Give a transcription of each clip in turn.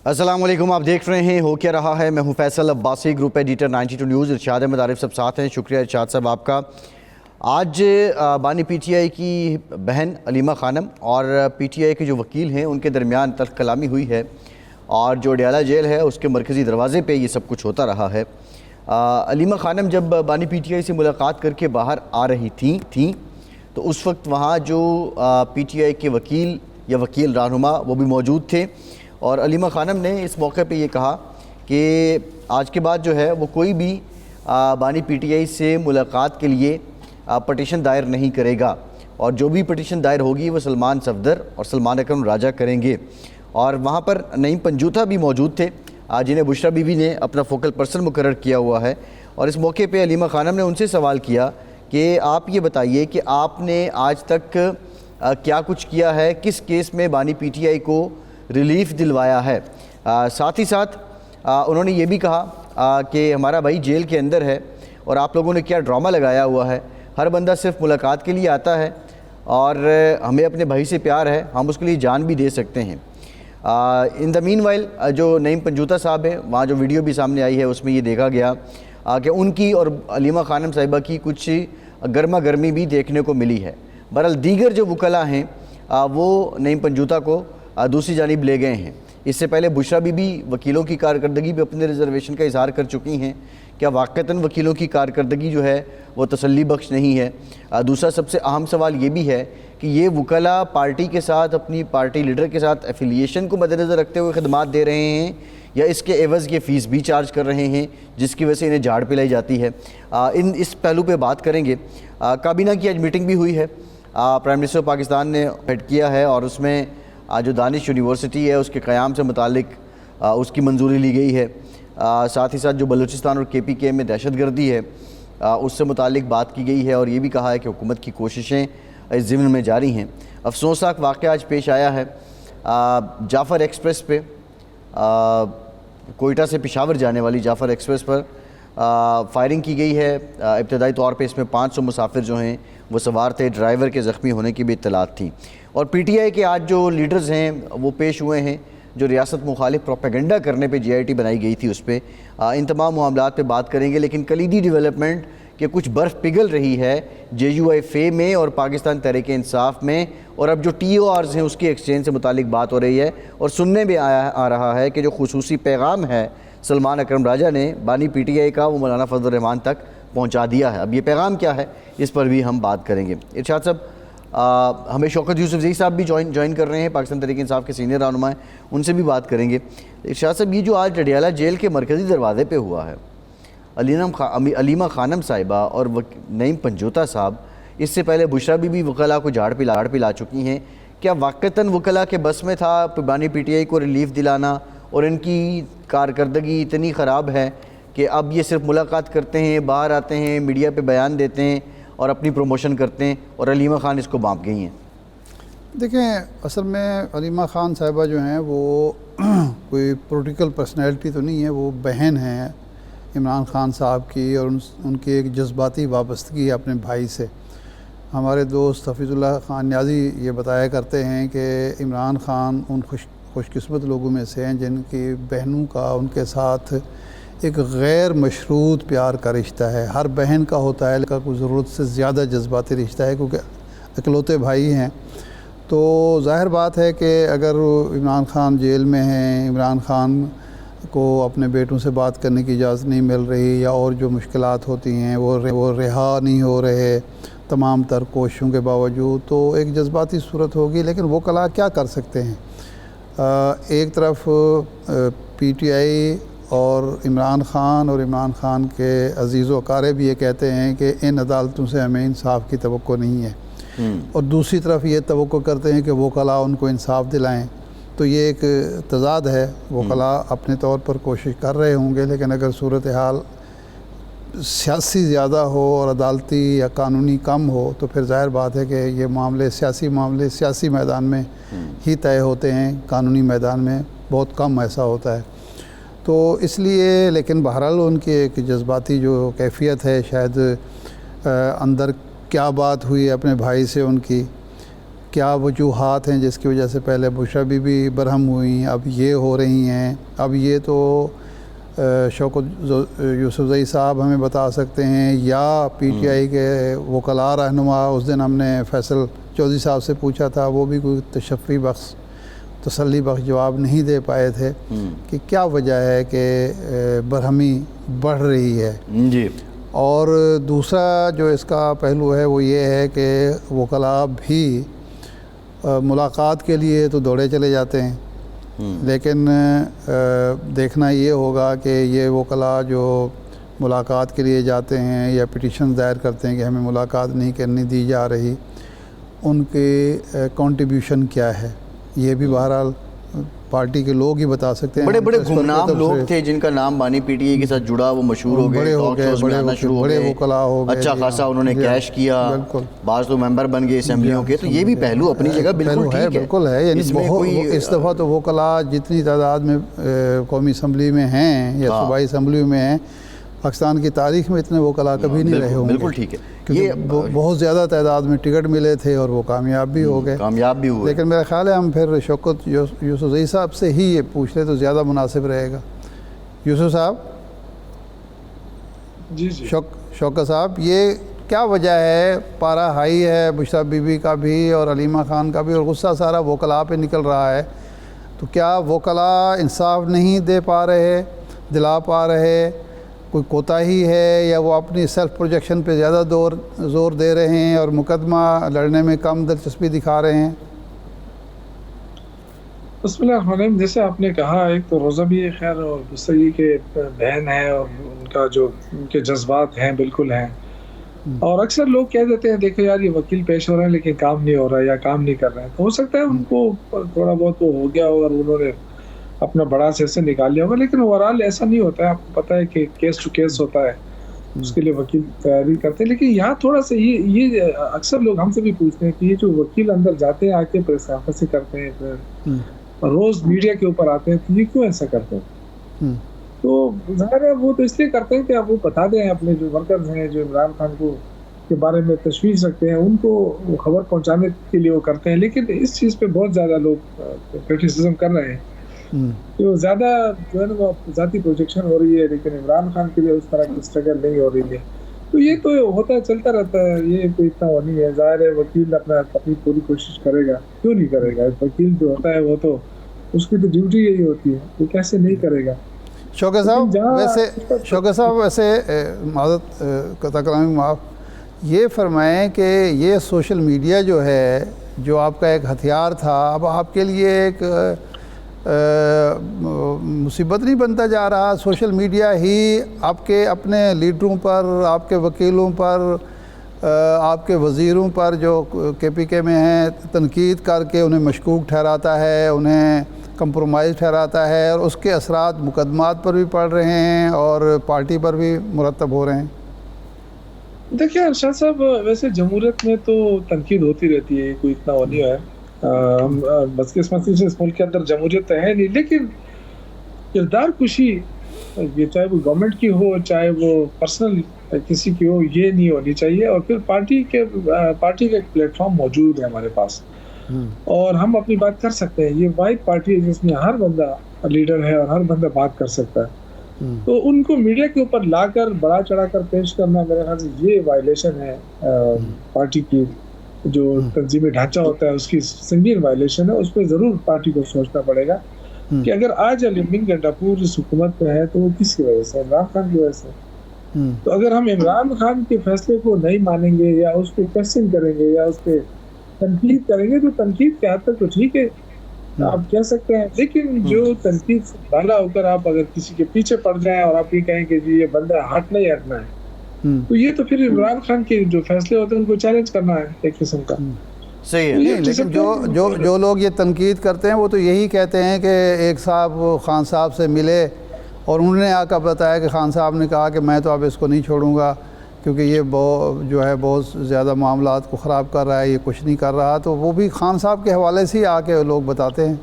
السلام علیکم، آپ دیکھ رہے ہیں ہو کیا رہا ہے۔ میں ہوں Faisal Abbasi, group editor 92 News. Irshad Ahmed Arif Sahib ساتھ ہیں، شکریہ ارشاد صاحب آپ کا۔ آج بانی پی ٹی آئی کی بہن علیمہ خانم اور پی ٹی آئی کے جو وکیل ہیں ان کے درمیان تلخ کلامی ہوئی ہے، اور جو اڈیالہ جیل ہے اس کے مرکزی دروازے پہ یہ سب کچھ ہوتا رہا ہے۔ علیمہ خانم جب بانی پی ٹی آئی سے ملاقات کر کے باہر آ رہی تھیں تو اس وقت وہاں جو پی ٹی آئی کے وکیل یا وکیل رہنما وہ بھی موجود تھے، اور علیمہ خانم نے اس موقع پہ یہ کہا کہ آج کے بعد جو ہے وہ کوئی بھی بانی پی ٹی آئی سے ملاقات کے لیے پٹیشن دائر نہیں کرے گا، اور جو بھی پٹیشن دائر ہوگی وہ سلمان صفدر اور سلمان اکرم راجہ کریں گے۔ اور وہاں پر نعیم پنجوتا بھی موجود تھے جنہیں بشریٰ بی بی نے اپنا فوکل پرسن مقرر کیا ہوا ہے، اور اس موقع پہ علیمہ خانم نے ان سے سوال کیا کہ آپ یہ بتائیے کہ آپ نے آج تک کیا کچھ کیا ہے، کس کیس میں بانی پی ٹی آئی کو ریلیف دلوایا ہے۔ ساتھ ہی ساتھ انہوں نے یہ بھی کہا کہ ہمارا بھائی جیل کے اندر ہے اور آپ لوگوں نے کیا ڈرامہ لگایا ہوا ہے، ہر بندہ صرف ملاقات کے لیے آتا ہے اور ہمیں اپنے بھائی سے پیار ہے، ہم اس کے لیے جان بھی دے سکتے ہیں۔ ان دا مین وائل جو نعیم پنجوتا صاحب ہے، وہاں جو ویڈیو بھی سامنے آئی ہے اس میں یہ دیکھا گیا کہ ان کی اور علیمہ خانم صاحبہ کی کچھ گرما گرمی بھی دیکھنے کو ملی ہے۔ بہرحال دیگر جو وکلاء ہیں وہ نعیم پنجوتا کو دوسری جانب لے گئے ہیں۔ اس سے پہلے بشریٰ بی بی وکیلوں کی کارکردگی پہ اپنے ریزرویشن کا اظہار کر چکی ہیں، کیا واقعتاً وکیلوں کی کارکردگی جو ہے وہ تسلی بخش نہیں ہے؟ دوسرا سب سے اہم سوال یہ بھی ہے کہ یہ وکلاء پارٹی کے ساتھ، اپنی پارٹی لیڈر کے ساتھ ایفیلیشن کو مد نظر رکھتے ہوئے خدمات دے رہے ہیں، یا اس کے عوض یہ فیس بھی چارج کر رہے ہیں جس کی وجہ سے انہیں جھاڑ پلائی جاتی ہے؟ اس پہلو پہ بات کریں گے۔ کابینہ کی آج میٹنگ بھی ہوئی ہے، پرائم منسٹر پاکستان نے ہیڈ کیا ہے، اور اس میں جو دانش یونیورسٹی ہے اس کے قیام سے متعلق اس کی منظوری لی گئی ہے۔ ساتھ ہی ساتھ جو بلوچستان اور کے پی کے میں دہشت گردی ہے اس سے متعلق بات کی گئی ہے، اور یہ بھی کہا ہے کہ حکومت کی کوششیں اس ضمن میں جاری ہیں۔ افسوسناک واقعہ آج پیش آیا ہے، جعفر ایکسپریس پہ، کوئٹہ سے پشاور جانے والی جعفر ایکسپریس پر فائرنگ کی گئی ہے۔ ابتدائی طور پہ اس میں 500 مسافر جو ہیں وہ سوار تھے، ڈرائیور کے زخمی ہونے کی بھی اطلاعات تھیں۔ اور پی ٹی آئی کے آج جو لیڈرز ہیں وہ پیش ہوئے ہیں، جو ریاست مخالف پروپیگنڈا کرنے پہ جے آئی ٹی بنائی گئی تھی اس پہ۔ ان تمام معاملات پہ بات کریں گے، لیکن کلیدی ڈیولپمنٹ کہ کچھ برف پگھل رہی ہے جے یو آئی فے میں اور پاکستان تحریک انصاف میں، اور اب جو ٹی او آرز ہیں اس کی ایکسچینج سے متعلق بات ہو رہی ہے، اور سننے میں آ رہا ہے کہ جو خصوصی پیغام ہے سلمان اکرم راجہ نے بانی پی ٹی آئی کا وہ مولانا فضل الرحمان تک پہنچا دیا ہے۔ اب یہ پیغام کیا ہے اس پر بھی ہم بات کریں گے۔ ارشاد صاحب، ہمیں شوکت یوسفزئی صاحب بھی جوائن کر رہے ہیں، پاکستان تحریک انصاف کے سینئر رہنما ہیں، ان سے بھی بات کریں گے۔ ارشاد صاحب، یہ جو آج اڈیالہ جیل کے مرکزی دروازے پہ ہوا ہے، علیمہ خانم صاحبہ اور نعیم پنجوتا صاحب، اس سے پہلے بشریٰ بی بی وکلاء کو جھاڑ پلا چکی ہیں، کیا واقعتاً وکلاء کے بس میں تھا بانی پی ٹی آئی کو ریلیف دلانا، اور ان کی کارکردگی اتنی خراب ہے کہ اب یہ صرف ملاقات کرتے ہیں، باہر آتے ہیں، میڈیا پہ بیان دیتے ہیں اور اپنی پروموشن کرتے ہیں، اور علیمہ خان اس کو بانپ گئی ہیں؟ دیکھیں، اصل میں علیمہ خان صاحبہ جو ہیں وہ کوئی پولیٹیکل پرسنالٹی تو نہیں ہے، وہ بہن ہیں عمران خان صاحب کی، اور ان کی ایک جذباتی وابستگی ہے اپنے بھائی سے۔ ہمارے دوست حفیظ اللہ خان نیازی یہ بتایا کرتے ہیں کہ عمران خان ان خوش قسمت لوگوں میں سے ہیں جن کی بہنوں کا ان کے ساتھ ایک غیر مشروط پیار کا رشتہ ہے۔ ہر بہن کا ہوتا ہے، لیکن کوئی ضرورت سے زیادہ جذباتی رشتہ ہے، کیونکہ اکلوتے بھائی ہیں۔ تو ظاہر بات ہے کہ اگر عمران خان جیل میں ہیں، عمران خان کو اپنے بیٹوں سے بات کرنے کی اجازت نہیں مل رہی، یا اور جو مشکلات ہوتی ہیں وہ رہا نہیں ہو رہے تمام تر کوششوں کے باوجود، تو ایک جذباتی صورت ہوگی۔ لیکن وہ کلا کیا کر سکتے ہیں؟ ایک طرف پی ٹی آئی اور عمران خان کے عزیز و اقارب بھی یہ کہتے ہیں کہ ان عدالتوں سے ہمیں انصاف کی توقع نہیں ہے، اور دوسری طرف یہ توقع کرتے ہیں کہ وہ کلا ان کو انصاف دلائیں۔ تو یہ ایک تضاد ہے۔ وہ کلا اپنے طور پر کوشش کر رہے ہوں گے، لیکن اگر صورتحال سیاسی زیادہ ہو اور عدالتی یا قانونی کم ہو تو پھر ظاہر بات ہے کہ یہ معاملے سیاسی میدان میں ہی طے ہوتے ہیں، قانونی میدان میں بہت کم ایسا ہوتا ہے۔ تو اس لیے، لیکن بہرحال ان کی ایک جذباتی جو کیفیت ہے، شاید اندر کیا بات ہوئی اپنے بھائی سے ان کی، کیا وجوہات ہیں جس کی وجہ سے پہلے بشرا بی بی برہم ہوئیں، اب یہ ہو رہی ہیں. اب یہ تو شوکت یوسفزئی صاحب ہمیں بتا سکتے ہیں یا پی ٹی آئی کے وکلاء رہنما. اس دن ہم نے فیصل چودھری صاحب سے پوچھا تھا، وہ بھی کوئی تشفی بخش تسلی بخش جواب نہیں دے پائے تھے کہ کیا وجہ ہے کہ برہمی بڑھ رہی ہے. جی. اور دوسرا جو اس کا پہلو ہے وہ یہ ہے کہ وکلاء بھی ملاقات کے لیے تو دوڑے چلے جاتے ہیں، لیکن دیکھنا یہ ہوگا کہ یہ وکلاء جو ملاقات کے لیے جاتے ہیں یا پٹیشن دائر کرتے ہیں کہ ہمیں ملاقات نہیں کرنے دی جا رہی، ان کے کنٹریبیوشن کیا ہے. یہ بھی بہرحال پارٹی کے لوگ ہی بتا سکتے ہیں. بڑے بڑے گمنام لوگ تھے جن کا نام بانی پی ٹی اے کے ساتھ جڑا، وہ مشہور ہو گئے، ٹاک شوز میں آنا شروع ہو بڑے گئے، وکلاء ہو گئے، اچھا خاصا انہوں نے کیش کیا، بعض تو ممبر بن گئے اسمبلیوں کے. تو یہ بھی پہلو اپنی جگہ بالکل ٹھیک ہے. بالکل ہے. یعنی اس دفعہ تو وکلاء جتنی تعداد میں قومی اسمبلی میں ہیں یا صوبائی اسمبلی میں ہیں، پاکستان کی تاریخ میں اتنے وکلاء کبھی نہیں رہے ہوں گے. بالکل ٹھیک ہے. یہ بہت زیادہ تعداد میں ٹکٹ ملے تھے اور وہ کامیاب بھی ہو گئے، کامیاب بھی ہوئے. لیکن میرا خیال ہے ہم پھر شوکت یوسفزئی صاحب سے ہی یہ پوچھ لیں تو زیادہ مناسب رہے گا. یوسف صاحب. جی جی. شوکت صاحب، یہ کیا وجہ ہے؟ پارا ہائی ہے بشرا بی بی کا بھی اور علیمہ خان کا بھی، اور غصہ سارا وکلاء پہ نکل رہا ہے. تو کیا وکلاء انصاف نہیں دے پا رہے، دلا پا رہے؟ کوئی کوتاہی ہے یا وہ اپنی سیلف پروجیکشن پہ زیادہ زور دے رہے ہیں اور مقدمہ لڑنے میں کم دلچسپی دکھا رہے ہیں؟ بسم اللہ الرحمن الرحیم. جیسے آپ نے کہا، ایک تو روزہ بھی خیر اور دوسری کے بہن ہے اور ان کا جو ان کے جذبات ہیں بالکل ہیں. اور اکثر لوگ کہہ دیتے ہیں دیکھو یار یہ وکیل پیش ہو رہے ہیں لیکن کام نہیں ہو رہا یا کام نہیں کر رہے ہیں. تو ہو سکتا ہے ان کو تھوڑا بہت وہ ہو گیا ہو اور انہوں نے اپنا بڑا سے نکال لیا ہوگا، لیکن اوورآل ایسا نہیں ہوتا ہے. آپ کو پتہ ہے کہ کیس ٹو کیس ہوتا ہے، اس کے لیے وکیل تیاری کرتے ہیں. لیکن یہاں تھوڑا سا یہ اکثر لوگ ہم سے بھی پوچھتے ہیں کہ یہ جو وکیل اندر جاتے ہیں آ کے پریس کانفرنس کرتے ہیں، روز میڈیا کے اوپر آتے ہیں، تو یہ کیوں ایسا کرتے ہیں؟ تو ظاہر ہے وہ تو اس لیے کرتے ہیں کہ اب وہ بتا دیں اپنے جو ورکرز ہیں جو عمران خان کو کے بارے میں تشویش رکھتے ہیں، ان کو وہ خبر پہنچانے کے لیے وہ کرتے ہیں. لیکن اس چیز پہ بہت زیادہ لوگ کرٹیسزم کر رہے ہیں کہ زیادہ جو ہے نا وہ ذاتی پروجیکشن ہو رہی ہے، لیکن عمران خان کے لیے اس طرح کی اسٹرگل نہیں ہو رہی ہے. تو یہ تو ہوتا ہے، چلتا رہتا ہے، یہ کوئی اتنا وہ نہیں ہے. ظاہر ہے وکیل اپنی پوری کوشش کرے گا، کیوں نہیں کرے گا؟ وکیل جو ہوتا ہے وہ تو اس کی تو ڈیوٹی یہی ہوتی ہے، وہ کیسے نہیں کرے گا. شوکت صاحب ویسے معذرت قطع کلامی معاف، یہ فرمائیں کہ یہ سوشل میڈیا جو ہے جو آپ کا ایک ہتھیار تھا، اب آپ کے لیے ایک مصیبت نہیں بنتا جا رہا؟ سوشل میڈیا ہی آپ کے اپنے لیڈروں پر، آپ کے وکیلوں پر، آپ کے وزیروں پر جو کے پی کے میں ہیں تنقید کر کے انہیں مشکوک ٹھہراتا ہے، انہیں کمپرومائز ٹھہراتا ہے، اور اس کے اثرات مقدمات پر بھی پڑ رہے ہیں اور پارٹی پر بھی مرتب ہو رہے ہیں. دیکھیں ارشاد صاحب، ویسے جمہوریت میں تو تنقید ہوتی رہتی ہے، کوئی اتنا وہ نہیں ہے. بدقسمتی سے اس ملک کے اندر جمہوریت تو ہے نہیں، لیکن کردار کشی یہ چاہے وہ گورنمنٹ کی ہو چاہے وہ پرسنل کسی کی ہو، یہ نہیں ہونی چاہیے. اور پھر پارٹی کا ایک پلیٹ فارم موجود ہے ہمارے پاس اور ہم اپنی بات کر سکتے ہیں. یہ واحد پارٹی ہے جس میں ہر بندہ لیڈر ہے اور ہر بندہ بات کر سکتا ہے. تو ان کو میڈیا کے اوپر لا کر بڑا چڑھا کر پیش کرنا میرے خیال سے یہ وائلیشن ہے پارٹی کی جو تنظیمی ڈھانچہ ہوتا ہے اس کی سنگین وائلیشن ہے. اس پہ ضرور پارٹی کو سوچنا پڑے گا کہ اگر آج علیم گنڈاپور اس حکومت میں ہے تو وہ کس کی وجہ سے؟ عمران خان کی وجہ سے. تو اگر ہم عمران خان کے فیصلے کو نہیں مانیں گے یا اس کو کویسچن کریں گے یا اس پہ تنقید کریں گے، تو تنقید کے حد تک تو ٹھیک ہے آپ کہہ سکتے ہیں، لیکن جو تنقید سے بالا ہو کر آپ اگر کسی کے پیچھے پڑ جائیں اور آپ یہ کہیں کہ جی یہ بندہ ہٹنا ہی ہٹنا ہے، تو یہ تو پھر عمران خان کے جو فیصلے ہوتے ہیں ان کو چیلنج کرنا ہے ایک قسم کا. صحیح ہے. لیکن جو لوگ یہ تنقید کرتے ہیں وہ تو یہی کہتے ہیں کہ ایک صاحب خان صاحب سے ملے اور انہوں نے آ کر بتایا کہ خان صاحب نے کہا کہ میں تو اب اس کو نہیں چھوڑوں گا کیونکہ یہ جو ہے بہت زیادہ معاملات کو خراب کر رہا ہے، یہ کچھ نہیں کر رہا. تو وہ بھی خان صاحب کے حوالے سے ہی آ کے لوگ بتاتے ہیں.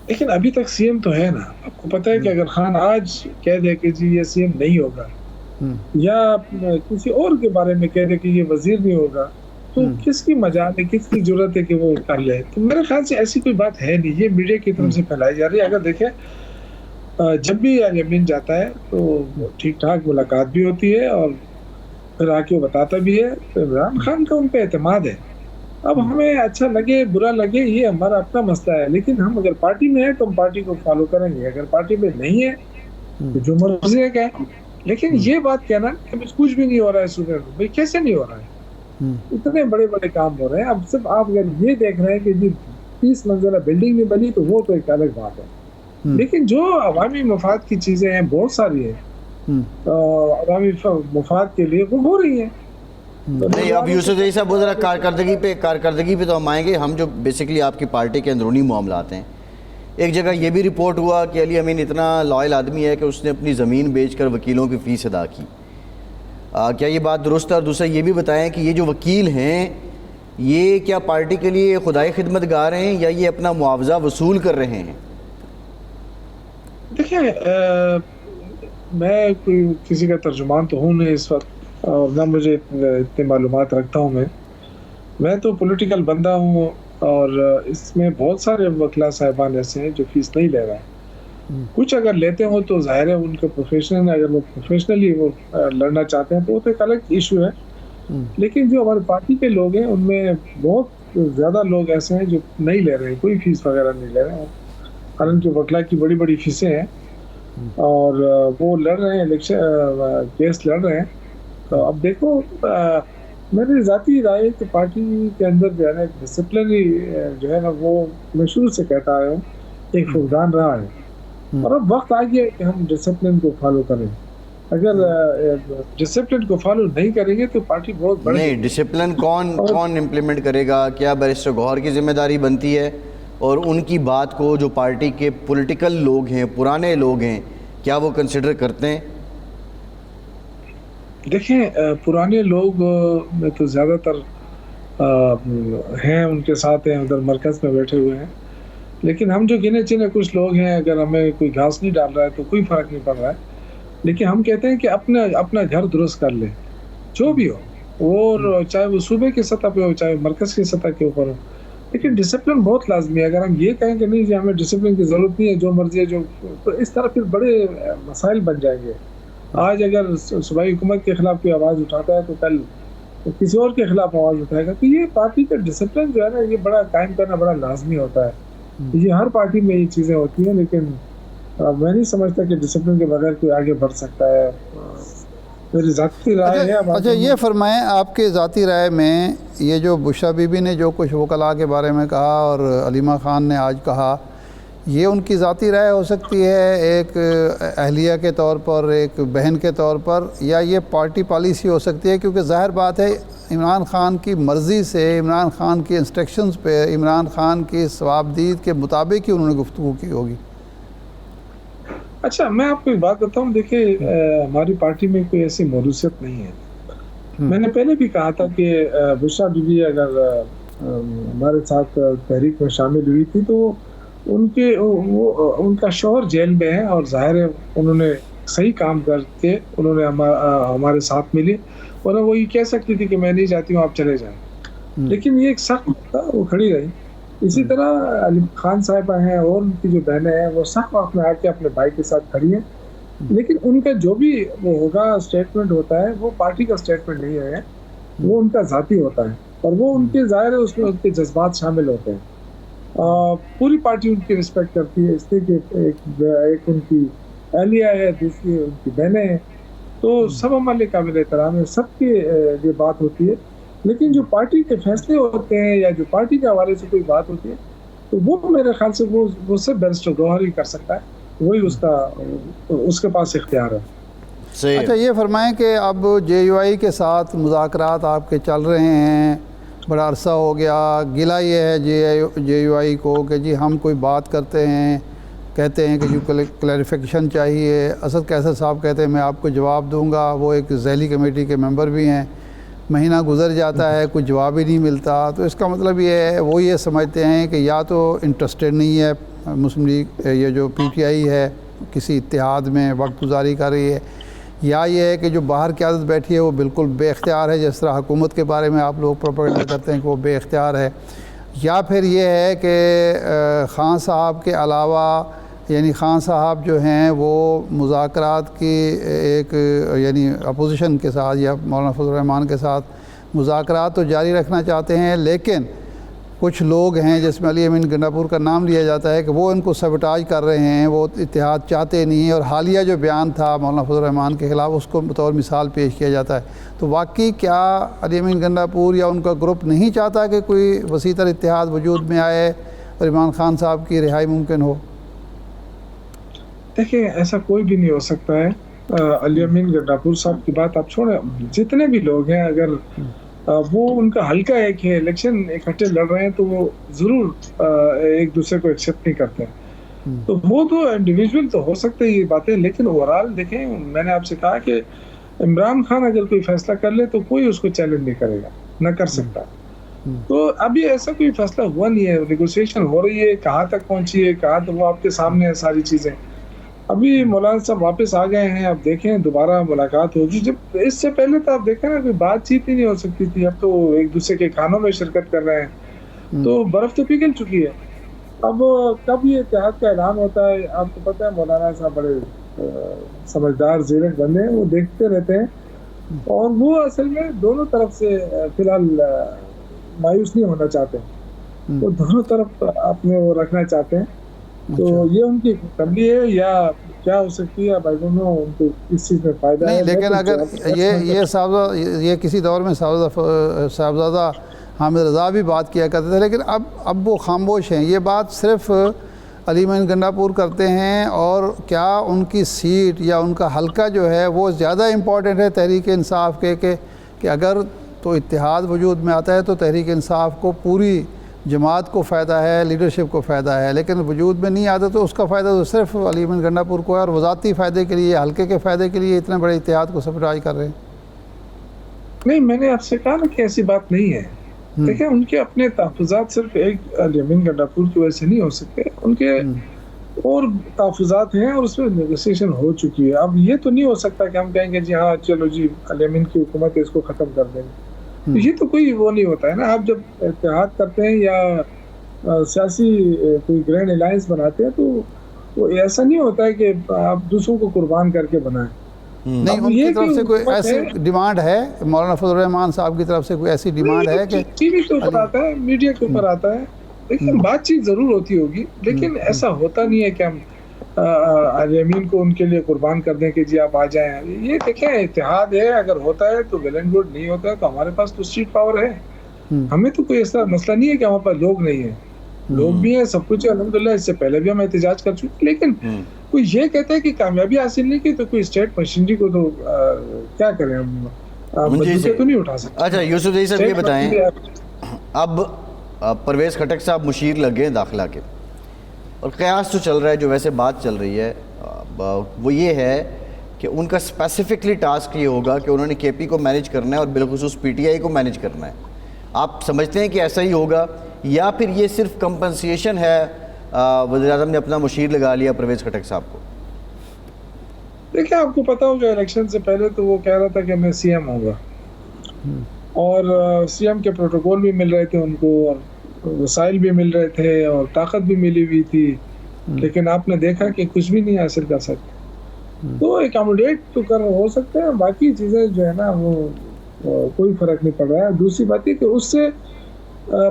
لیکن ابھی تک سی ایم تو ہے نا. آپ کو پتہ ہے کہ اگر خان آج کہہ دے کہ جی یہ سی ایم نہیں ہوگا یا کسی اور کے بارے میں کہہ دے کہ یہ وزیر نہیں ہوگا، تو کس کی مجال ہے, کس کی ضرورت ہے کہ وہ کر لے؟ تو میرے خیال سے ایسی کوئی بات ہے نہیں, یہ میڈیا کی طرف سے پھیلائی جا رہی ہے. اگر دیکھیں جب بھی الیمین جاتا ہے تو ٹھیک ٹھاک ملاقات بھی ہوتی ہے اور پھر آ کے وہ بتاتا بھی ہے. تو عمران خان کا ان پہ اعتماد ہے. اب ہمیں اچھا لگے برا لگے یہ ہمارا اپنا مسئلہ ہے, لیکن ہم اگر پارٹی میں ہیں تو ہم پارٹی کو فالو کریں گے, اگر پارٹی میں نہیں ہے تو جو مرضی ہے کہیں. لیکن یہ بات کہنا کہ کچھ بھی نہیں ہو رہا ہے صوبے میں, بھائی کیسے نہیں ہو رہا ہے؟ اتنے بڑے بڑے کام ہو رہے ہیں. اب صرف آپ اگر یہ دیکھ رہے ہیں کہ جی 30 منزلہ بلڈنگ نہیں بنی تو وہ تو ایک الگ بات ہے, لیکن جو عوامی مفاد کی چیزیں ہیں بہت ساری ہیں عوامی مفاد کے لیے وہ ہو رہی ہیں. نہیں, اب یوسف زئی صاحب ذرا کارکردگی پہ تو ہم آئیں گے. ہم جو بیسیکلی آپ کی پارٹی کے اندرونی معاملات ہیں, ایک جگہ یہ بھی رپورٹ ہوا کہ علی امین اتنا لائل آدمی ہے کہ اس نے اپنی زمین بیچ کر وکیلوں کی فیس ادا کی. کیا یہ بات درست ہے؟ اور دوسرا یہ بھی بتائیں کہ یہ جو وکیل ہیں یہ کیا پارٹی کے لیے خدائی خدمت گار ہیں یا یہ اپنا معاوضہ وصول کر رہے ہیں؟ دیکھیں میں کوئی کسی کا ترجمان تو ہوں نہیں اس وقت, اور نہ مجھے اتنے معلومات رکھتا ہوں. میں تو پولیٹیکل بندہ ہوں, اور اس میں بہت سارے وکلا صاحبان ایسے ہیں جو فیس نہیں لے رہے ہیں. کچھ اگر لیتے ہوں تو ظاہر ہے ان کا پروفیشنل, اگر وہ پروفیشنلی وہ لڑنا چاہتے ہیں تو وہ تو ایک الگ ایشو ہے. لیکن جو ہماری پارٹی کے لوگ ہیں ان میں بہت زیادہ لوگ ایسے ہیں جو نہیں لے رہے ہیں, کوئی فیس وغیرہ نہیں لے رہے ہیں, حالانکہ وکلا کی بڑی بڑی فیسیں ہیں اور وہ لڑ رہے ہیں, الیکشن کیس لڑ رہے ہیں. تو اب دیکھو میری ذاتی رائے ہے کہ پارٹی کے اندر جو ہے نا ڈسپلنری جو ہے نا وہ میں شروع سے کہتا آیا ہوں ایک فقدان رہا ہے, اور اب وقت آ گیا کہ ہم ڈسپلن کو فالو کریں. اگر ڈسپلن کو فالو نہیں کریں گے تو پارٹی بہت بڑی نہیں, ڈسپلن کون امپلیمنٹ کرے گا؟ کیا بیرسٹر گوہر کی ذمہ داری بنتی ہے؟ اور ان کی بات کو جو پارٹی کے پولیٹیکل لوگ ہیں, پرانے لوگ ہیں, کیا وہ کنسیڈر کرتے ہیں؟ دیکھیں پرانے لوگ میں تو زیادہ تر ہیں ان کے ساتھ ہیں, ادھر مرکز میں بیٹھے ہوئے ہیں. لیکن ہم جو گنے چنے کچھ لوگ ہیں, اگر ہمیں کوئی گھاس نہیں ڈال رہا ہے تو کوئی فرق نہیں پڑ رہا ہے. لیکن ہم کہتے ہیں کہ اپنا گھر درست کر لیں جو بھی ہو, اور چاہے وہ صوبے کی سطح پہ ہو چاہے مرکز کی سطح کے اوپر ہو. لیکن ڈسپلن بہت لازمی ہے. اگر ہم یہ کہیں کہ نہیں جی ہمیں ڈسپلن کی ضرورت نہیں ہے, جو مرضی ہے جو, تو اس طرح پھر بڑے مسائل بن جائیں گے. آج اگر صوبائی حکومت کے خلاف کوئی آواز اٹھاتا ہے تو کل کسی اور کے خلاف آواز اٹھائے گا. تو یہ پارٹی کا ڈسپلن جو ہے نا یہ بڑا قائم کرنا بڑا لازمی ہوتا ہے. یہ ہر پارٹی میں یہ چیزیں ہوتی ہیں, لیکن میں نہیں سمجھتا کہ ڈسپلن کے بغیر کوئی آگے بڑھ سکتا ہے. میری ذاتی رائے ہے. اچھا یہ فرمائیں, آپ کے ذاتی رائے میں یہ جو بشرا بی بی نے جو کچھ وکلاء کے بارے میں کہا اور علیمہ خان نے آج کہا, یہ ان کی ذاتی رائے ہو سکتی ہے ایک اہلیہ کے طور پر, ایک بہن کے طور پر, یا یہ پارٹی پالیسی ہو سکتی ہے؟ کیونکہ ظاہر بات ہے عمران خان کی مرضی سے, عمران خان کی انسٹرکشنز پہ, عمران خان کی ثوابدید کے مطابق ہی انہوں نے گفتگو کی ہوگی. اچھا میں آپ کو ایک بات بتاؤں, دیکھیں ہماری پارٹی میں کوئی ایسی موروثیت نہیں ہے. میں نے پہلے بھی کہا تھا کہ بشرا بی بی اگر ہمارے ساتھ تحریک میں شامل ہوئی تھی تو ان کا شوہر جیل میں ہے, اور ظاہر ہے انہوں نے صحیح کام کر کے انہوں نے ہمارے ساتھ ملی, ورنہ وہ یہ کہہ سکتی تھی کہ میں نہیں چاہتی ہوں آپ چلے جائیں. لیکن یہ ایک سخت تھا, وہ کھڑی رہی. اسی طرح علی خان صاحبہ ہیں اور ان کی جو بہنیں ہیں وہ سخت وقت میں آ کے اپنے بھائی کے ساتھ کھڑی ہیں. لیکن ان کا جو بھی وہ ہوگا اسٹیٹمنٹ ہوتا ہے وہ پارٹی کا اسٹیٹمنٹ نہیں ہے, وہ ان کا ذاتی ہوتا ہے, اور وہ ان کے ظاہر ہے اس میں ان کے جذبات شامل ہوتے ہیں. پوری پارٹی ان کی رسپیکٹ کرتی ہے, اس لیے کہ ایک ان کی اہلیہ ہے, دوسری ان کی بہنیں ہیں, تو سب ہمارے قابل احترام ہے, سب کی یہ بات ہوتی ہے. لیکن جو پارٹی کے فیصلے ہوتے ہیں یا جو پارٹی کے حوالے سے کوئی بات ہوتی ہے تو وہ میرے خیال سے وہ صرف بیرسٹر گوہر ہی کر سکتا ہے, وہی اس کے پاس اختیار ہے. اچھا یہ فرمائیں کہ اب جے یو آئی کے ساتھ مذاکرات آپ کے چل رہے ہیں, بڑا عرصہ ہو گیا, گلہ یہ ہے جے یو آئی کو کہ جی ہم کوئی بات کرتے ہیں, کہتے ہیں کہ جو کلیریفیکیشن چاہیے, اسد قیصر صاحب کہتے ہیں میں آپ کو جواب دوں گا, وہ ایک ذیلی کمیٹی کے ممبر بھی ہیں, مہینہ گزر جاتا ہے کوئی جواب ہی نہیں ملتا. تو اس کا مطلب یہ ہے وہ یہ سمجھتے ہیں کہ یا تو انٹرسٹڈ نہیں ہے مسلم لیگ, یہ جو پی ٹی آئی ہے کسی اتحاد میں وقت گزاری کر رہی ہے, یا یہ ہے کہ جو باہر قیادت بیٹھی ہے وہ بالکل بے اختیار ہے، جس طرح حکومت کے بارے میں آپ لوگ پروپیگنڈا کرتے ہیں کہ وہ بے اختیار ہے، یا پھر یہ ہے کہ خان صاحب کے علاوہ یعنی خان صاحب جو ہیں وہ مذاکرات کی ایک یعنی اپوزیشن کے ساتھ یا مولانا فضل الرحمان کے ساتھ مذاکرات تو جاری رکھنا چاہتے ہیں، لیکن کچھ لوگ ہیں جس میں علی امین گنڈا پور کا نام لیا جاتا ہے کہ وہ ان کو سبٹاج کر رہے ہیں، وہ اتحاد چاہتے نہیں ہیں، اور حالیہ جو بیان تھا مولانا فضل الرحمان کے خلاف اس کو بطور مثال پیش کیا جاتا ہے۔ تو واقعی کیا علی امین گنڈا پور یا ان کا گروپ نہیں چاہتا کہ کوئی وسیع تر اتحاد وجود میں آئے اور عمران خان صاحب کی رہائی ممکن ہو؟ دیکھیں ایسا کوئی بھی نہیں ہو سکتا ہے۔ علی امین گنڈا پور صاحب کی بات آپ چھوڑیں، جتنے بھی لوگ ہیں اگر وہ ان کا حلقہ ایک ہے، الیکشن اکٹھے لڑ رہے ہیں تو وہ ضرور ایک دوسرے کو ایکسیپٹ نہیں کرتے ہیں، تو وہ تو انڈیویجول تو ہو سکتے ہیں یہ باتیں، لیکن اوورال دیکھیں میں نے آپ سے کہا کہ عمران خان اگر کوئی فیصلہ کر لے تو کوئی اس کو چیلنج نہیں کرے گا، نہ کر سکتا۔ تو ابھی ایسا کوئی فیصلہ ہوا نہیں ہے، نیگوسیشن ہو رہی ہے، کہاں تک پہنچی ہے، کہاں تک، وہ آپ کے سامنے ہے ساری چیزیں۔ ابھی مولانا صاحب واپس آ گئے ہیں، اب دیکھیں دوبارہ ملاقات ہوگی۔ جب اس سے پہلے تو آپ دیکھیں نا کوئی بات چیت ہی نہیں ہو سکتی تھی، اب تو ایک دوسرے کے کھانوں میں شرکت کر رہے ہیں، تو برف تو پگھل چکی ہے۔ اب کب یہ اتحاد کا اعلان ہوتا ہے، آپ کو پتہ ہے مولانا صاحب بڑے سمجھدار زیرک بندے ہیں، وہ دیکھتے رہتے ہیں، اور وہ اصل میں دونوں طرف سے فی الحال مایوس نہیں ہونا چاہتے، وہ دونوں طرف اپنے وہ رکھنا چاہتے ہیں۔ تو یہ ان کی اسمبلی ہے یا کیا ہو سکتی ہے، اب آئی ڈونٹ نو ان کو کس چیز میں فائدہ ہے۔ نہیں، لیکن اگر یہ کسی دور میں صاحبزادہ حامد رضا بھی بات کیا کرتے تھے، لیکن اب وہ خاموش ہیں، یہ بات صرف علی امین گنڈا پور کرتے ہیں، اور کیا ان کی سیٹ یا ان کا حلقہ جو ہے وہ زیادہ امپورٹنٹ ہے تحریک انصاف کے کہ اگر تو اتحاد وجود میں آتا ہے تو تحریک انصاف کو پوری جماعت کو فائدہ ہے، لیڈرشپ کو فائدہ ہے، لیکن وجود میں نہیں آتا تو اس کا فائدہ تو صرف علی امین گنڈا پور کو ہے، اور وہ ذاتی فائدے کے لیے، حلقے کے فائدے کے لیے اتنے بڑے اتحاد کو سبٹاج کر رہے ہیں۔ نہیں، میں نے آپ سے کہا نا کہ ایسی بات نہیں ہے۔ دیکھیں ان کے اپنے تحفظات صرف ایک علی امین گنڈا پور کی وجہ سے نہیں ہو سکتے، ان کے اور تحفظات ہیں اور اس میں نیگوسیشن ہو چکی ہے۔ اب یہ تو نہیں ہو سکتا کہ ہم کہیں گے جی ہاں چلو جی علی امین کی حکومت ہے اس کو ختم کر دیں گے، یہ تو کوئی وہ نہیں ہوتا ہے نا۔ آپ جب اتحاد کرتے ہیں یا سیاسی کوئی گرینڈ الائنس بناتے ہیں تو وہ ایسا نہیں ہوتا ہے کہ آپ دوسروں کو قربان کر کے بنائیں۔ نہیں، ان کی طرف سے کوئی ایسی ڈیمانڈ ہے، مولانا فضل الرحمان صاحب کی طرف سے کوئی ایسی ڈیمانڈ ہے کہ ٹی وی کے اوپر آتا ہے، میڈیا کے اوپر آتا ہے، لیکن بات چیت ضرور ہوتی ہوگی، لیکن ایسا ہوتا نہیں ہے کہ ہم علی امین کو ان کے لیے قربان کر دیں کہ جی آپ آ جائیں۔ یہ دیکھیں اتحاد ہے، اگر ہوتا ہے تو ویل اینڈ گڈ، نہیں ہوتا ہے تو ہمارے پاس تو اسٹریٹ پاور ہے، ہمیں تو کوئی ایسا مسئلہ نہیں ہے کہ ہمارے پاس لوگ نہیں ہیں، لوگ بھی ہیں، سب کچھ ہے الحمدللہ۔ اس سے پہلے بھی ہم احتجاج کر چکے، لیکن کوئی یہ کہتا ہے کہ کامیابی حاصل نہیں کی تو کوئی اسٹیٹ مشینری کو تو کیا کریں ہم، بندوقیں تو نہیں اٹھا سکتے۔ اچھا یوسف زئی صاحب یہ بتائیں، اب پرویز خٹک صاحب مشیر لگ گئے داخلہ کے، اور قیاس تو چل رہا ہے، جو ویسے بات چل رہی ہے وہ یہ ہے کہ ان کا اسپیسیفکلی ٹاسک یہ ہوگا کہ انہوں نے کے پی کو مینیج کرنا ہے اور بالخصوص پی ٹی آئی کو مینیج کرنا ہے۔ آپ سمجھتے ہیں کہ ایسا ہی ہوگا یا پھر یہ صرف کمپنسیشن ہے، وزیر اعظم نے اپنا مشیر لگا لیا پرویز خٹک صاحب کو؟ دیکھیں آپ کو پتہ ہوگا الیکشن سے پہلے تو وہ کہہ رہا تھا کہ میں سی ایم ہوں گا، اور سی ایم کے پروٹوکول بھی مل رہے تھے ان کو، اور وسائل بھی مل رہے تھے، اور طاقت بھی ملی ہوئی تھی، لیکن آپ نے دیکھا کہ کچھ بھی نہیں حاصل کر سکتے۔ تو اکاموڈیٹ تو ہو سکتے ہیں، باقی چیزیں جو ہے نا وہ کوئی فرق نہیں پڑ رہا ہے۔ دوسری بات یہ کہ اس سے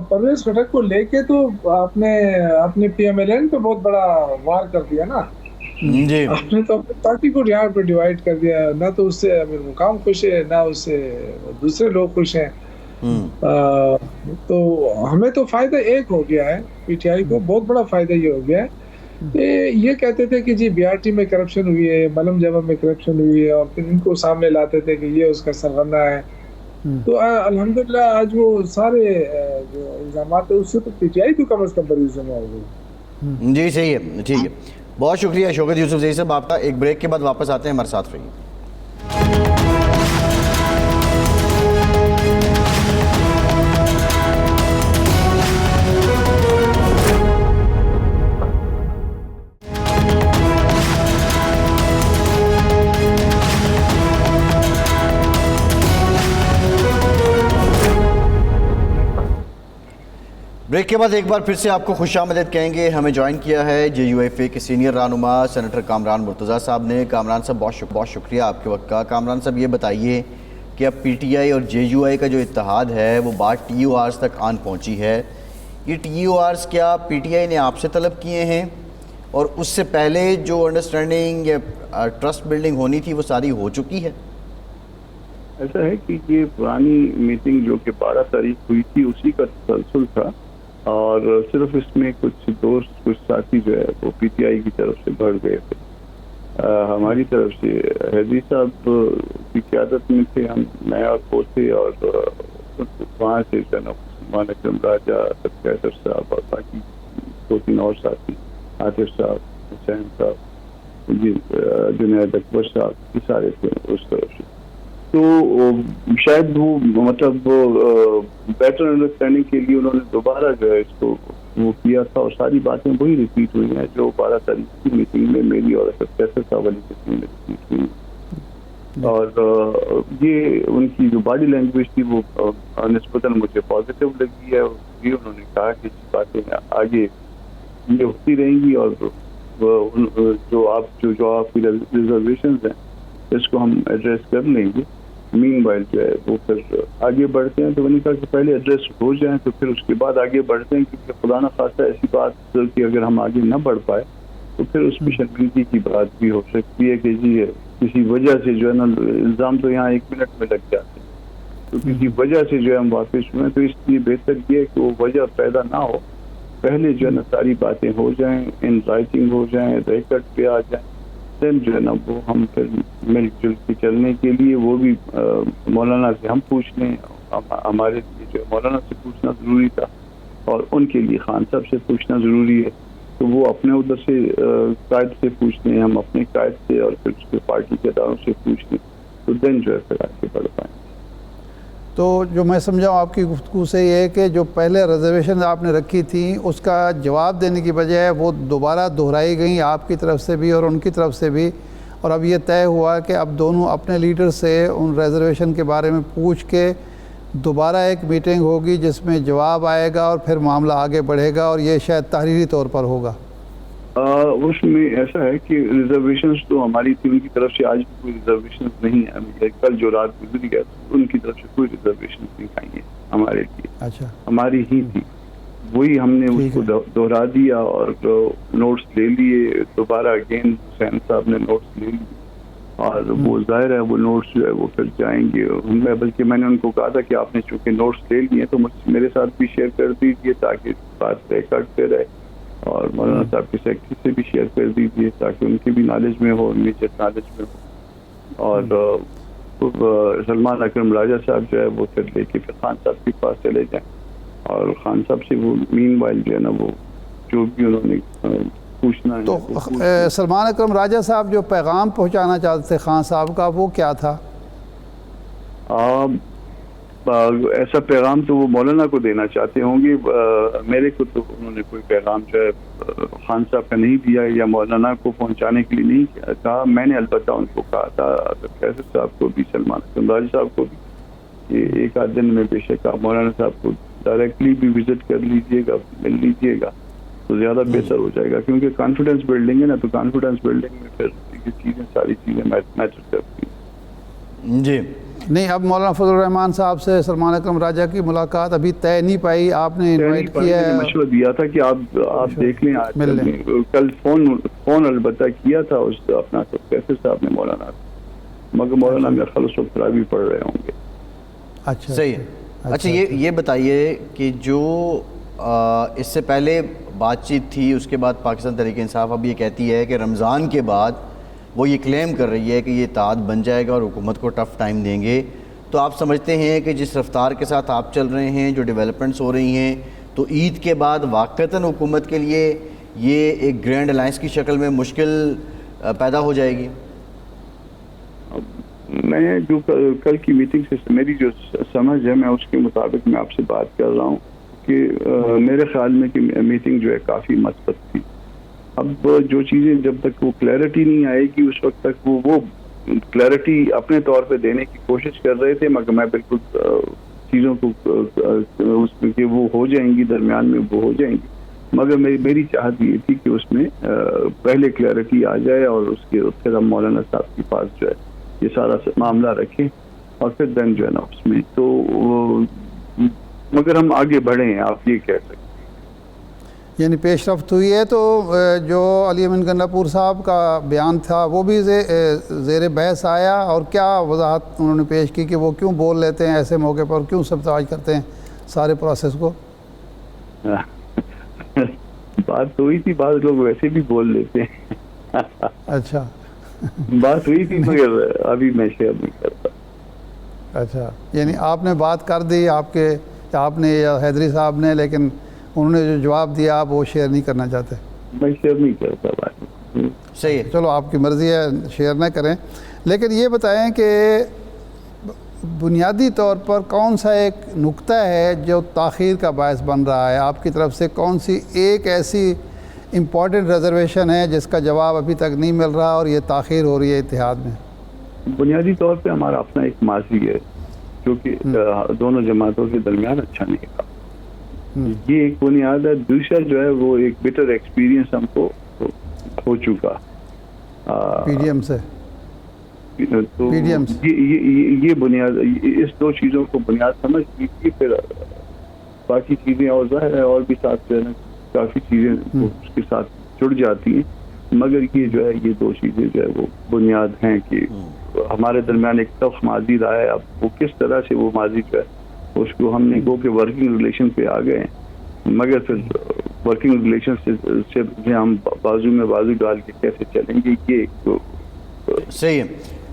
پرویز خٹک کو لے کے تو آپ نے اپنے پی ایم ایل این پہ بہت بڑا وار کر دیا نا جی، آپ نے تو اپنی پارٹی کو یہاں پہ ڈیوائڈ کر دیا، نہ تو اس سے امیر مقام خوش ہے، نہ اس سے دوسرے لوگ خوش ہیں۔ تو ہمیں تو فائدہ ایک ہو گیا ہے، پی ٹی آئی کو بہت بڑا فائدہ یہ ہو گیا ہے، یہ کہتے تھے کہ جی بی آر ٹی میں کرپشن ہوئی ہے، ملم جبہ میں کرپشن ہوئی ہے، اور پھر ان کو سامنے لاتے تھے کہ یہ اس کا سرغنہ ہے۔ تو الحمدللہ آج وہ سارے جو الزامات ہیں اس سے تو پی ٹی آئی تو کم از کم بری ذمہ ہو گئی۔ جی صحیح ہے، ٹھیک ہے، بہت شکریہ شوکت یوسف زئی صاحب آپ کا۔ ایک بریک کے بعد واپس آتے ہیں، ہمارے ساتھ رہیے۔ بریک کے بعد ایک بار پھر سے آپ کو خوش آمدید کہیں گے. ہمیں جوائن کیا ہے JUIFA کے سینئر رہنما سینیٹر کامران مرتضیٰ صاحب نے. کامران صاحب بہت شکریہ آپ کے وقت کا. کامران صاحب یہ بتائیے کہ اب PTI اور JUI کا جو اتحاد ہے وہ بات TORs تک آن پہنچی ہے. یہ TORs کیا PTI نے آپ سے طلب کیے ہیں اور اس سے پہلے جو انڈرسٹینڈنگ یا ٹرسٹ بلڈنگ ہونی تھی وہ ساری ہو چکی ہے؟ ایسا ہے کہ یہ پرانی میٹنگ جو کہ 12 تاریخ ہوئی تھی اسی کا تسلسل تھا، اور صرف اس میں کچھ دوست کچھ ساتھی جو ہے وہ PTI کی طرف سے بڑھ گئے تھے. ہماری طرف سے حیدری صاحب کی قیادت میں تھے ہم، میں اور وہ تھے، اور وہاں سے جناب عثمان اکرم راجہ، سب صاحب اور باقی 2-3 اور ساتھی، عاطف صاحب، حسین صاحب، جنید اکبر صاحب، یہ سارے تھے اس طرف سے. تو شاید وہ مطلب بیٹر انڈرسٹینڈنگ کے لیے انہوں نے دوبارہ جو ہے اس کو وہ کیا تھا، اور ساری باتیں وہی ریپیٹ ہوئی ہیں جو 12 تاریخ کی میٹنگ میں میری اور اسد کیسر صاحب والی میٹنگ میں ریپیٹ ہوئی. اور یہ ان کی جو باڈی لینگویج تھی وہ نسبتاً مجھے پازیٹیو لگی ہے. یہ انہوں نے کہا کہ باتیں آگے یہ ہوتی رہیں گی، اور جو آپ کی ریزرویشنز ہیں اس کو ہم ایڈریس کر لیں گے. مین وائل جو ہے وہ پھر آگے بڑھتے ہیں. تو میں نے کہا کہ پہلے ایڈریس ہو جائیں تو پھر اس کے بعد آگے بڑھتے ہیں، کیونکہ خدا نہ خواستہ ایسی بات کہ اگر ہم آگے نہ بڑھ پائے تو پھر اس میں شرمندگی کی بات بھی ہو سکتی ہے کہ جی کسی وجہ سے جو ہے نا، الزام تو یہاں 1 منٹ میں لگ جاتے ہیں، تو کسی وجہ سے جو ہے ہم واپس ہوئے. تو اس لیے بہتر یہ ہے کہ وہ وجہ پیدا نہ ہو، پہلے جو ہے نا ساری باتیں ہو جائیں، ان رائٹنگ ہو جائیں، ریکارڈ پہ آ جائیں. دین جو ہے نا وہ ہم پھر مل جل کے چلنے کے لیے وہ بھی مولانا سے ہم پوچھ لیں. ہمارے لیے جو مولانا سے پوچھنا ضروری تھا اور ان کے لیے خان صاحب سے پوچھنا ضروری ہے. تو وہ اپنے ادھر سے قائد سے پوچھ لیں، ہم اپنے قائد سے، اور پھر اس کے پارٹی کے اداروں سے پوچھ لیں. تو دین جو ہے پھر آگے بڑھ پائیں. تو جو میں سمجھا ہوں آپ کی گفتگو سے یہ ہے کہ جو پہلے ریزرویشن آپ نے رکھی تھیں اس کا جواب دینے کی بجائے وہ دوبارہ دہرائی گئیں آپ کی طرف سے بھی اور ان کی طرف سے بھی، اور اب یہ طے ہوا کہ اب دونوں اپنے لیڈر سے ان ریزرویشن کے بارے میں پوچھ کے دوبارہ ایک میٹنگ ہوگی جس میں جواب آئے گا اور پھر معاملہ آگے بڑھے گا، اور یہ شاید تحریری طور پر ہوگا. اس میں ایسا ہے کہ ریزرویشنز تو ہماری تھی، ان کی طرف سے آج بھی کوئی ریزرویشنز نہیں ہے. کل جو رات گزری ہے ان کی طرف سے کوئی ریزرویشنز نہیں آئی ہیں ہمارے لیے. اچھا، ہماری ہی تھی، وہی ہم نے اس کو دہرا دیا اور نوٹس لے لیے. دوبارہ اگین حسین صاحب نے نوٹس لے لیے، اور وہ ظاہر ہے وہ نوٹس جو ہے وہ پھر جائیں گے. بلکہ میں نے ان کو کہا تھا کہ آپ نے چونکہ نوٹس لے لیے تو میرے ساتھ بھی شیئر کر دیجیے تاکہ بات ریکارڈ پہ رہے، اور مولانا صاحب کے سیکرٹری سے بھی شیئر کر دیجیے تاکہ ان کی بھی نالج میں ہو، میجر نالج میں ہو. اور سلمان اکرم راجہ صاحب جو ہے وہ پھر لے کے پھر خان صاحب کے پاس چلے جائیں، اور خان صاحب سے وہ مین وائل جو ہے نا وہ جو بھی انہوں نے پوچھنا ہے. تو سلمان اکرم راجہ صاحب جو پیغام پہنچانا چاہتے تھے خان صاحب کا وہ کیا تھا؟ ایسا پیغام تو وہ مولانا کو دینا چاہتے ہوں گے. میرے کو تو انہوں نے کوئی پیغام جو ہے خان صاحب کا نہیں دیا یا مولانا کو پہنچانے کے لیے نہیں کہا. میں نے البتہ ان کو کہا تھا، کیسر صاحب کو بھی، سلمان اکرم راجہ صاحب کو بھی، کہ ایک آدھ دن میں بے شک آپ مولانا صاحب کو ڈائریکٹلی بھی وزٹ کر لیجیے گا، مل لیجیے گا تو زیادہ بہتر ہو جائے گا. کیونکہ کانفیڈنس بلڈنگ ہے نا، تو کانفیڈنس بلڈنگ میں پھر یہ چیزیں ساری چیزیں میٹر کرتی ہیں. جی نہیں، اب مولانا فضل الرحمان صاحب سے سلمان اکرم راجہ کی ملاقات ابھی طے نہیں پائی، آپ نے انوائٹ کیا ہے؟ مشورہ دیا تھا کہ آپ دیکھ لیں، کل فون البتہ کیا تھا اس اپنا کیسر صاحب نے مولانا، مگر مولانا میرا خیال اس وقت بھی پڑھ رہے ہوں گے. اچھا صحیح ہے. اچھا یہ بتائیے کہ جو اس سے پہلے بات چیت تھی، اس کے بعد پاکستان تحریک انصاف اب یہ کہتی ہے کہ رمضان کے بعد وہ یہ کلیم کر رہی ہے کہ یہ اتحاد بن جائے گا اور حکومت کو ٹف ٹائم دیں گے. تو آپ سمجھتے ہیں کہ جس رفتار کے ساتھ آپ چل رہے ہیں، جو ڈیولپمنٹس ہو رہی ہیں، تو عید کے بعد واقعتاً حکومت کے لیے یہ ایک گرینڈ الائنس کی شکل میں مشکل پیدا ہو جائے گی؟ میں جو کل کی میٹنگ سے میری جو سمجھ ہے، میں اس کے مطابق میں آپ سے بات کر رہا ہوں کہ میرے خیال میں کہ میٹنگ جو ہے کافی مثبت تھی. اب جو چیزیں جب تک وہ کلیئرٹی نہیں آئے گی اس وقت تک وہ کلیئرٹی اپنے طور پہ دینے کی کوشش کر رہے تھے، مگر میں بالکل چیزوں کو اس میں کہ وہ ہو جائیں گی، درمیان میں وہ ہو جائیں گی، مگر میری چاہت یہ تھی کہ اس میں پہلے کلیئرٹی آ جائے اور اس کے پھر ہم مولانا صاحب کے پاس جو ہے یہ سارا معاملہ رکھیں اور پھر دین جو ہے نا اس میں تو مگر ہم آگے بڑھے ہیں، آپ یہ کہہ سکتے ہیں. یعنی پیش رفت ہوئی ہے. تو جو علی امین گنڈاپور صاحب کا بیان تھا وہ بھی زیر بحث آیا، اور کیا وضاحت انہوں نے پیش کی کہ وہ کیوں بول لیتے ہیں ایسے موقع پر، کیوں سبتاج کرتے ہیں سارے پروسیس کو؟ بات ہوئی تھی، بعض لوگ ویسے بھی بول لیتے ہیں. اچھا بات ہوئی تھی مگر ابھی میں شیئر نہیں کرتا. اچھا، یعنی آپ نے بات کر دی، آپ نے یا حیدری صاحب نے، لیکن انہوں نے جو جواب دیا آپ وہ شیئر نہیں کرنا چاہتے؟ میں شیئر نہیں کرتا بات. صحیح ہے. چلو آپ کی مرضی ہے، شیئر نہ کریں. لیکن یہ بتائیں کہ بنیادی طور پر کون سا ایک نقطہ ہے جو تاخیر کا باعث بن رہا ہے آپ کی طرف سے؟ کون سی ایک ایسی امپورٹنٹ ریزرویشن ہے جس کا جواب ابھی تک نہیں مل رہا اور یہ تاخیر ہو رہی ہے اتحاد میں؟ بنیادی طور پہ ہمارا اپنا ایک ماضی ہے جو کہ دونوں جماعتوں کے درمیان اچھا نہیں تھا، یہ ایک بنیاد ہے. دوسرا جو ہے وہ ایک بیٹر ایکسپیرینس ہم کو ہو چکا پی ڈی ایم سے. تو یہ بنیاد، اس دو چیزوں کو بنیاد سمجھ لیجیے، پھر باقی چیزیں اور ظاہر ہے اور بھی ساتھ جو ہے نا کافی چیزیں اس کے ساتھ جڑ جاتی ہیں، مگر یہ جو ہے یہ دو چیزیں جو ہے وہ بنیاد ہیں کہ ہمارے درمیان ایک ٹف ماضی رہا ہے. اب وہ کس طرح سے وہ ماضی جو ہے اس کو ہم نے گو کہ ورکنگ ریلیشن پہ آ گئے ہیں، مگر پھر ورکنگ ریلیشن سے ہم بازو میں بازو ڈال کے کیسے چلیں گے یہ صحیح ہے.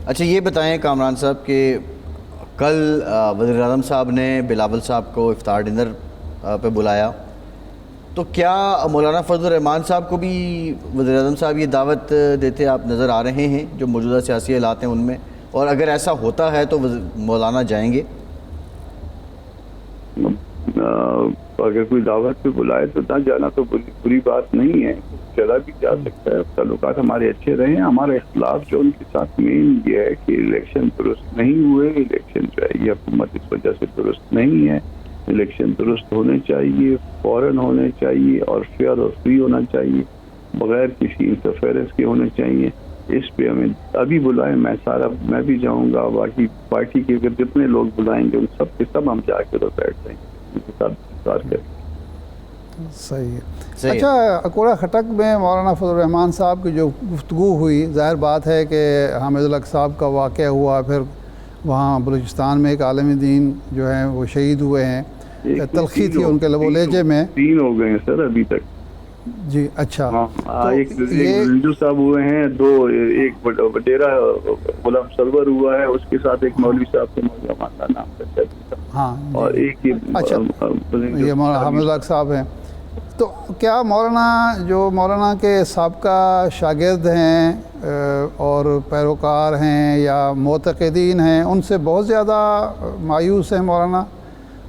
اچھا یہ بتائیں کامران صاحب کہ کل وزیر اعظم صاحب نے بلاول صاحب کو افطار ڈنر پہ بلایا، تو کیا مولانا فضل الرحمان صاحب کو بھی وزیر اعظم صاحب یہ دعوت دیتے آپ نظر آ رہے ہیں جو موجودہ سیاسی حالات ہیں ان میں؟ اور اگر ایسا ہوتا ہے تو مولانا جائیں گے؟ اگر کوئی دعوت پہ بلائے تو نہ جانا تو بری بات نہیں ہے، چلا بھی جا سکتا ہے. تعلقات ہمارے اچھے رہے ہیں. ہمارا اختلاف جو ان کے ساتھ مین یہ ہے کہ الیکشن درست نہیں ہوئے. الیکشن جو ہے یہ حکومت اس وجہ سے درست نہیں ہے. الیکشن درست ہونے چاہیے، فوراً ہونے چاہیے اور فیئر اور فری ہونا چاہیے، بغیر کسی انٹرفیئرنس کے ہونے چاہیے. اس پہ ہمیں ابھی بلائیں، میں بھی جاؤں گا، باقی پارٹی کے اگر جتنے لوگ بلائیں گے ان سب کے سب ہم جا کے بیٹھ جائیں گے، ان کے ساتھ انتظار کریں. صحیح ہے. اچھا، اکوڑا خٹک میں مولانا فضل الرحمان صاحب کی جو گفتگو ہوئی، ظاہر بات ہے کہ حامد الحق صاحب کا واقعہ ہوا، پھر وہاں بلوچستان میں ایک عالم دین جو ہیں وہ شہید ہوئے ہیں، تلخی تھی ان کے لب و لہجے میں. 3 ہو گئے ہیں سر ابھی تک. جی اچھا. ایک رنجو صاحب ہوئے ہیں، 2 ایک ڈیرا غلام سرور ہوا ہے، اس کے ساتھ ایک مولوی صاحب کے مولانا کا نام ہے، ہاں، اور ایک یہ مولانا حامد الحق صاحب ہیں. تو کیا مولانا کے سابقہ شاگرد ہیں اور پیروکار ہیں یا معتقدین ہیں، ان سے بہت زیادہ مایوس ہیں مولانا،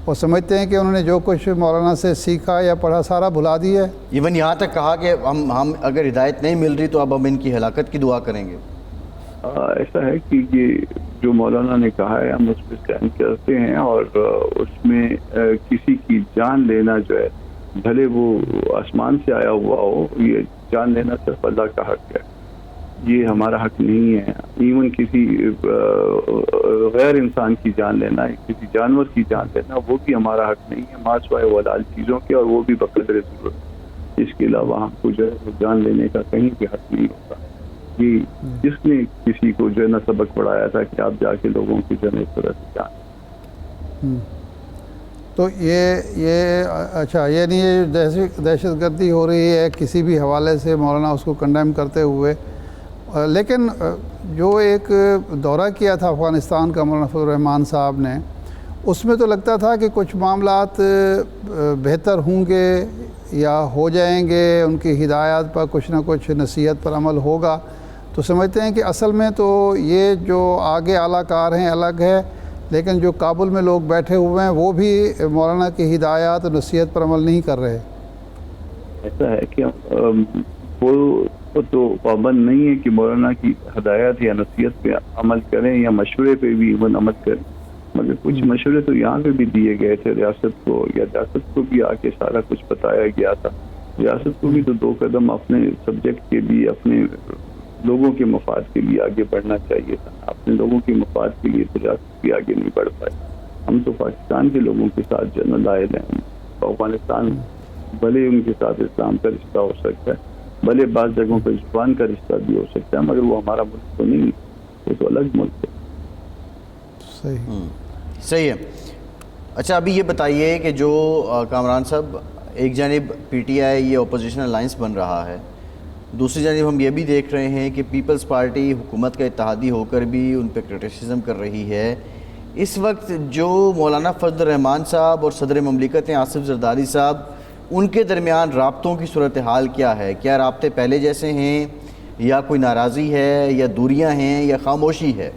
اور سمجھتے ہیں کہ انہوں نے جو کچھ مولانا سے سیکھا یا پڑھا سارا بھلا دیا ہے؟ ایون یہاں تک کہا کہ ہم اگر ہدایت نہیں مل رہی تو اب ہم ان کی ہلاکت کی دعا کریں گے. ایسا ہے کہ یہ جو مولانا نے کہا ہے ہم اس پہ اسٹینڈ کرتے ہیں، اور اس میں کسی کی جان لینا جو ہے بھلے وہ آسمان سے آیا ہوا ہو، یہ جان لینا صرف اللہ کا حق ہے، یہ ہمارا حق نہیں ہے. ایون کسی غیر انسان کی جان لینا، کسی جانور کی جان لینا، وہ بھی ہمارا حق نہیں ہے، ما سوائے حلال چیزوں کے، اور وہ بھی بقدر ضرورت. اس کے علاوہ ہم کو جو ہے جان لینے کا کہیں بھی حق نہیں ہوتا. یہ جس نے کسی کو جو ہے نا سبق پڑھایا تھا کہ آپ جا کے لوگوں کی جو ہے اس طرح سے جان. تو یہ اچھا، یعنی یہ دہشت گردی ہو رہی ہے کسی بھی حوالے سے، مولانا اس کو کنڈیم کرتے ہوئے. لیکن جو ایک دورہ کیا تھا افغانستان کا مولانا فضل الرحمان صاحب نے، اس میں تو لگتا تھا کہ کچھ معاملات بہتر ہوں گے یا ہو جائیں گے، ان کی ہدایات پر کچھ نہ کچھ نصیحت پر عمل ہوگا. تو سمجھتے ہیں کہ اصل میں تو یہ جو آگے اعلیٰ کار ہیں الگ ہے، لیکن جو کابل میں لوگ بیٹھے ہوئے ہیں وہ بھی مولانا کی ہدایات اور نصیحت پر عمل نہیں کر رہے. ایسا ہے کہ وہ تو پابند نہیں ہے کہ مولانا کی ہدایات یا نصیحت پہ عمل کریں یا مشورے پہ بھی عمل کریں، مگر کچھ مشورے تو یہاں پہ بھی دیے گئے تھے ریاست کو، یا ریاست کو بھی آ کے سارا کچھ بتایا گیا تھا. ریاست کو بھی تو 2 قدم اپنے سبجیکٹ کے لیے، اپنے لوگوں کے مفاد کے لیے آگے بڑھنا چاہیے تھا. اپنے لوگوں کے مفاد کے لیے تو ریاست بھی آگے نہیں بڑھ پائی. ہم تو پاکستان کے لوگوں کے ساتھ جنرل آئے ہیں. افغانستان بھلے ان کے ساتھ اسلام کا رشتہ ہو سکتا ہے، بھلے بعض جگہوں پہ زبان کا رشتہ بھی ہو سکتا ہے، مگر وہ ہمارا ملک تو نہیں، وہ تو الگ ملک ہے. صحیح ہے. اچھا ابھی یہ بتائیے کہ جو کامران صاحب، ایک جانب پی ٹی آئی یہ اپوزیشن الائنس بن رہا ہے، دوسری جانب ہم یہ بھی دیکھ رہے ہیں کہ پیپلز پارٹی حکومت کا اتحادی ہو کر بھی ان پہ کرٹیسزم کر رہی ہے. اس وقت جو مولانا فضل الرحمان صاحب اور صدر مملکت ہیں آصف زرداری صاحب، ان کے درمیان رابطوں کی صورتحال کیا ہے؟ کیا رابطے پہلے جیسے ہیں، یا کوئی ناراضی ہے، یا دوریاں ہیں، یا خاموشی ہے؟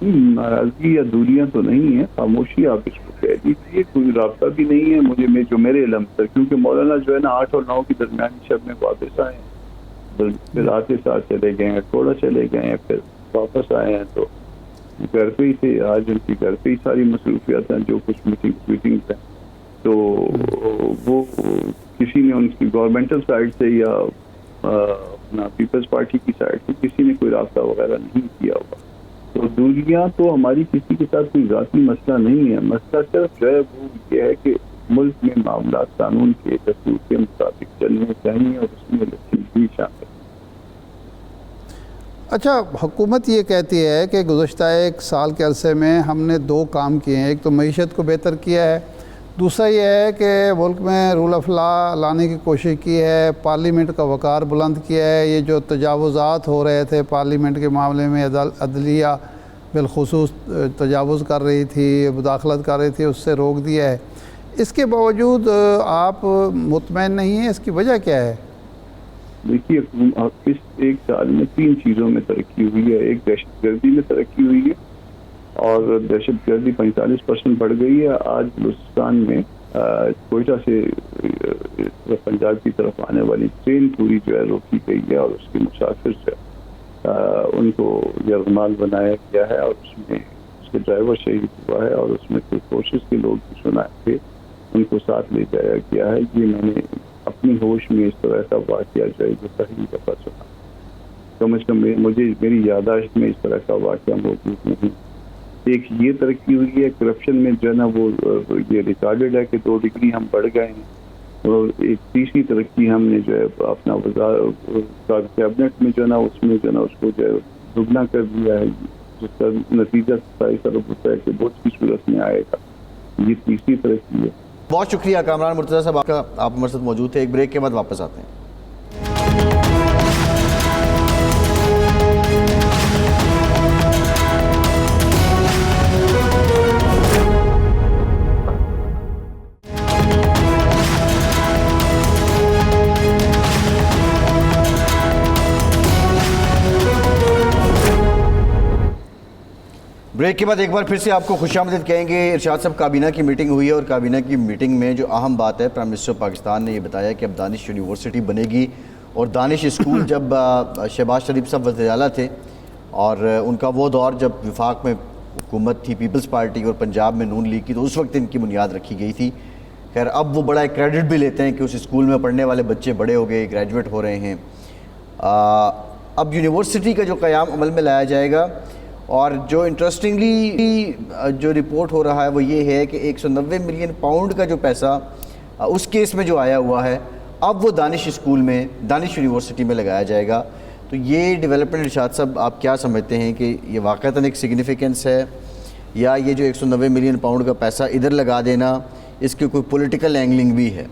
ناراضگی یا دوریاں تو نہیں ہے، خاموشی آپ اس کو کہہ دیجیے. کوئی رابطہ بھی نہیں ہے جو میرے علم تک، کیونکہ مولانا جو ہے نا 8 اور 9 کی درمیانی شب میں واپس آئے ہیں، پھر رات کے ساتھ چلے گئے ہیں، تھوڑا چلے گئے ہیں، پھر واپس آئے ہیں. تو گھر پہ ہی تھے، آج ان کی گھر پہ ہی ساری مصروفیات ہیں، جو کچھ میٹنگز ہیں. تو وہ کسی نے ان کی گورنمنٹل سائڈ سے یا اپنا پیپلز پارٹی کی سائڈ سے کسی نے کوئی رابطہ وغیرہ نہیں کیا ہوگا. تو دوریاں تو ہماری کسی کے ساتھ کوئی ذاتی مسئلہ نہیں ہے. مسئلہ صرف جو ہے وہ یہ ہے کہ ملک میں معاملات قانون کے دستور کے مطابق چلنے چاہیے، اور اس میں الیکشن بھی شامل ہے. اچھا، حکومت یہ کہتی ہے کہ گزشتہ 1 سال کے عرصے میں ہم نے 2 کام کیے ہیں. ایک تو معیشت کو بہتر کیا ہے، دوسرا یہ ہے کہ ملک میں رول آف لا لانے کی کوشش کی ہے، پارلیمنٹ کا وقار بلند کیا ہے. یہ جو تجاوزات ہو رہے تھے پارلیمنٹ کے معاملے میں، عدلیہ بالخصوص تجاوز کر رہی تھی، مداخلت کر رہی تھی، اس سے روک دیا ہے. اس کے باوجود آپ مطمئن نہیں ہیں، اس کی وجہ کیا ہے؟ دیکھیے، اس 1 سال میں 3 چیزوں میں ترقی ہوئی ہے. ایک دہشت گردی میں ترقی ہوئی ہے، اور دہشت گردی 45% بڑھ گئی ہے. آج بلوچستان میں کوئٹہ سے پنجاب کی طرف آنے والی ٹرین پوری جو ہے روکی گئی ہے، اور اس کے مسافر جو ہے ان کو یرغمال بنایا گیا ہے، اور اس میں اس کے ڈرائیور شہید ہوا ہے، اور اس میں کوئی کوشش کے لوگ بھی سنائے تھے، ان کو ساتھ لے جایا گیا ہے. یہ میں نے اپنی ہوش میں اس طرح کا واقعہ جو ہے یہ پہلی دفعہ سنا. کم از کم میری یاداشت میں اس طرح کا واقعہ موجود نہیں. ایک یہ ترقی ہوئی ہے کرپشن میں جو ہے نا، وہ یہ ریکارڈڈ ہے کہ 2 ڈگری ہم بڑھ گئے ہیں. اور ایک تیسری ترقی ہم نے جو ہے اپنا کیبنٹ میں جو ہے نا، اس میں جو ہے نا اس کو جو ہے دگنا کر دیا ہے، جس کا نتیجہ طرف ہوتا ہے کہ بہت کی صورت میں آئے گا. یہ تیسری ترقی ہے. بہت شکریہ کامران مرتضیٰ صاحب آپ ہمارے ساتھ موجود تھے. ایک بریک کے بعد واپس آتے ہیں. بریک کے بعد ایک بار پھر سے آپ کو خوش آمدید کہیں گے. ارشاد صاحب، کابینہ کی میٹنگ ہوئی ہے، اور کابینہ کی میٹنگ میں جو اہم بات ہے، پرائم منسٹر پاکستان نے یہ بتایا کہ اب دانش یونیورسٹی بنے گی. اور دانش اسکول جب شہباز شریف صاحب وزیر اعلیٰ تھے، اور ان کا وہ دور جب وفاق میں حکومت تھی پیپلز پارٹی اور پنجاب میں نون لیگ کی، تو اس وقت ان کی بنیاد رکھی گئی تھی. خیر اب وہ بڑا ایک کریڈٹ بھی لیتے ہیں کہ اس اسکول میں پڑھنے والے بچے بڑے ہو گئے، گریجویٹ ہو رہے ہیں. اب یونیورسٹی کا جو قیام عمل میں لایا جائے گا. اور جو انٹرسٹنگلی جو رپورٹ ہو رہا ہے وہ یہ ہے کہ 190 ملین پاؤنڈ کا جو پیسہ اس کیس میں جو آیا ہوا ہے، اب وہ دانش اسکول میں، دانش یونیورسٹی میں لگایا جائے گا. تو یہ ڈیولپمنٹ ارشاد صاحب آپ کیا سمجھتے ہیں کہ یہ واقعتاً ایک سگنیفیکنس ہے، یا یہ جو 190 ملین پاؤنڈ کا پیسہ ادھر لگا دینا اس کی کوئی پولیٹیکل اینگلنگ بھی ہے؟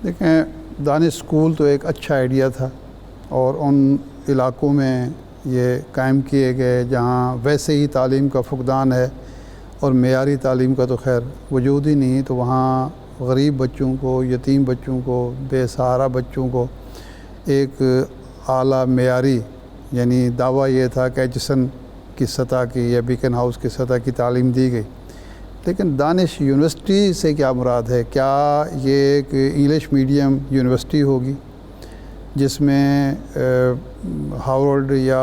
دیکھیں، دانش اسکول تو ایک اچھا آئیڈیا تھا، اور ان علاقوں میں یہ قائم کیے گئے جہاں ویسے ہی تعلیم کا فقدان ہے، اور معیاری تعلیم کا تو خیر وجود ہی نہیں. تو وہاں غریب بچوں کو، یتیم بچوں کو، بے سہارا بچوں کو ایک اعلیٰ معیاری، یعنی دعویٰ یہ تھا کہ ایچسن کی سطح کی یا بیکن ہاؤس کی سطح کی تعلیم دی گئی. لیکن دانش یونیورسٹی سے کیا مراد ہے؟ کیا یہ ایک انگلش میڈیم یونیورسٹی ہوگی جس میں ہارورڈ یا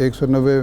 190